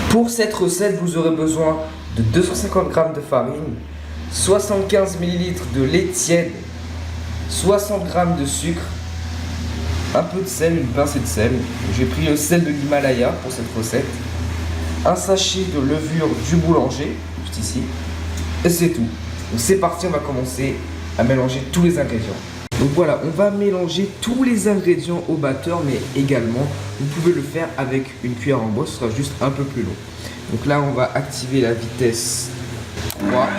Pour cette recette, vous aurez besoin de 250 g de farine, 75 ml de lait tiède, 60 g de sucre, un peu de sel, une pincée de sel. J'ai pris le sel de l'Himalaya pour cette recette, un sachet de levure du boulanger, juste ici, et c'est tout. Donc c'est parti, on va commencer à mélanger tous les ingrédients. Donc voilà, on va mélanger tous les ingrédients au batteur, mais également, vous pouvez le faire avec une cuillère en bois, ce sera juste un peu plus long. Donc là, on va activer la vitesse 3.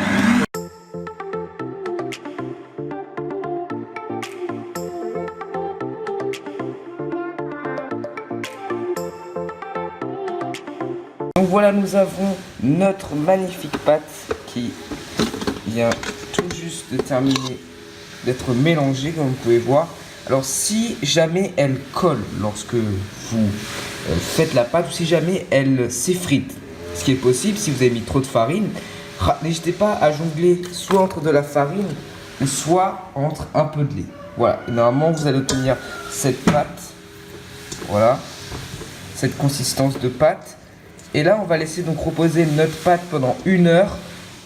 Donc voilà, nous avons notre magnifique pâte qui vient tout juste de terminer d'être mélangée, comme vous pouvez voir. Alors si jamais elle colle lorsque vous faites la pâte, ou si jamais elle s'effrite, ce qui est possible si vous avez mis trop de farine, n'hésitez pas à jongler soit entre de la farine ou soit entre un peu de lait. Voilà, et normalement vous allez obtenir cette pâte, voilà, cette consistance de pâte. Et là on va laisser donc reposer notre pâte pendant 1 heure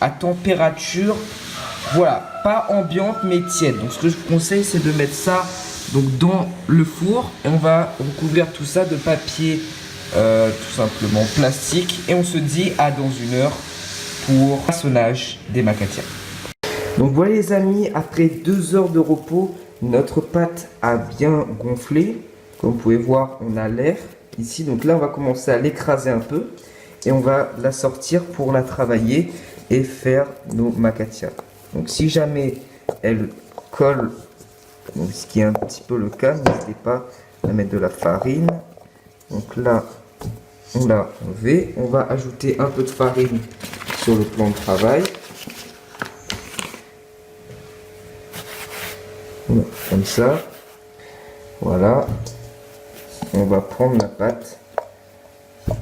à température, voilà, pas ambiante mais tiède. Donc ce que je vous conseille, c'est de mettre ça donc dans le four et on va recouvrir tout ça de papier tout simplement plastique, et on se dit à dans 1 heure pour le façonnage des macatias. Donc voilà les amis, après 2 heures de repos, notre pâte a bien gonflé. Comme vous pouvez voir, on a l'air ici. Donc là on va commencer à l'écraser un peu et on va la sortir pour la travailler et faire nos macatias. Donc si jamais elle colle, donc ce qui est un petit peu le cas, n'hésitez pas à mettre de la farine. Donc là on l'a enlevé, on va ajouter un peu de farine sur le plan de travail. Voilà, comme ça. Voilà. On va prendre la pâte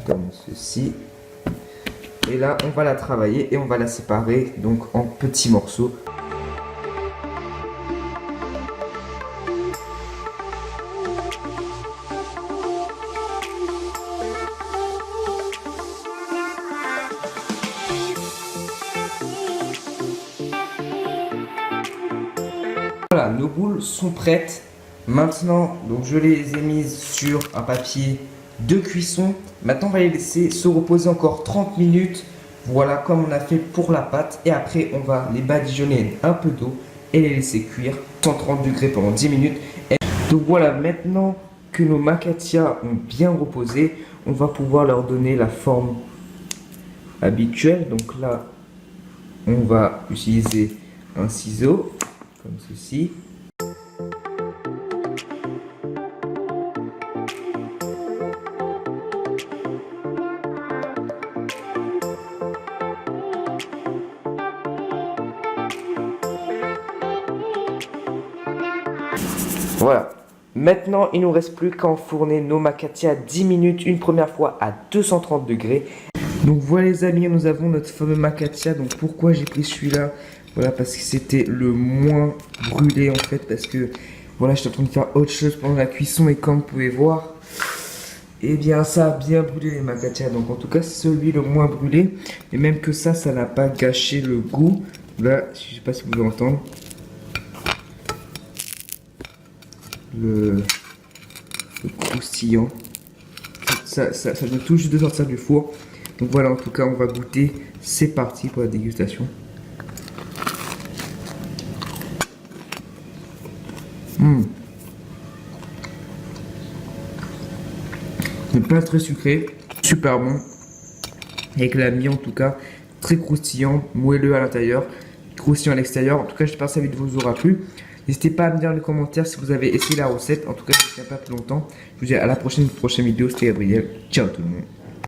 comme ceci. Et là, on va la travailler et on va la séparer donc en petits morceaux. Voilà, nos boules sont prêtes. Maintenant, donc je les ai mises sur un papier de cuisson. Maintenant, on va les laisser se reposer encore 30 minutes. Voilà, comme on a fait pour la pâte. Et après, on va les badigeonner un peu d'eau et les laisser cuire 130 degrés pendant 10 minutes. Et donc voilà, maintenant que nos macatias ont bien reposé, on va pouvoir leur donner la forme habituelle. Donc là, on va utiliser un ciseau comme ceci. Voilà. Maintenant, il ne nous reste plus qu'à enfourner nos macatias 10 minutes, une première fois à 230 degrés. Donc voilà les amis, nous avons notre fameux macatia. Donc pourquoi j'ai pris celui-là? Voilà, parce que c'était le moins brûlé en fait, parce que voilà, j'étais en train de faire autre chose pendant la cuisson et comme vous pouvez voir, eh bien ça a bien brûlé les macatias. Donc en tout cas, c'est celui le moins brûlé. Et même que ça n'a pas gâché le goût. Là, je sais pas si vous pouvez entendre. Le croustillant. Ça vient tout juste de sortir du four. Donc voilà, en tout cas, on va goûter. C'est parti pour la dégustation. C'est pas très sucré, super bon. Avec la mie en tout cas, très croustillant, moelleux à l'intérieur, croustillant à l'extérieur. En tout cas, j'espère que cette vidéo vous aura plu. N'hésitez pas à me dire dans les commentaires si vous avez essayé la recette. En tout cas, je ne tiens pas plus longtemps. Je vous dis à la prochaine vidéo. C'était Gabriel. Ciao tout le monde.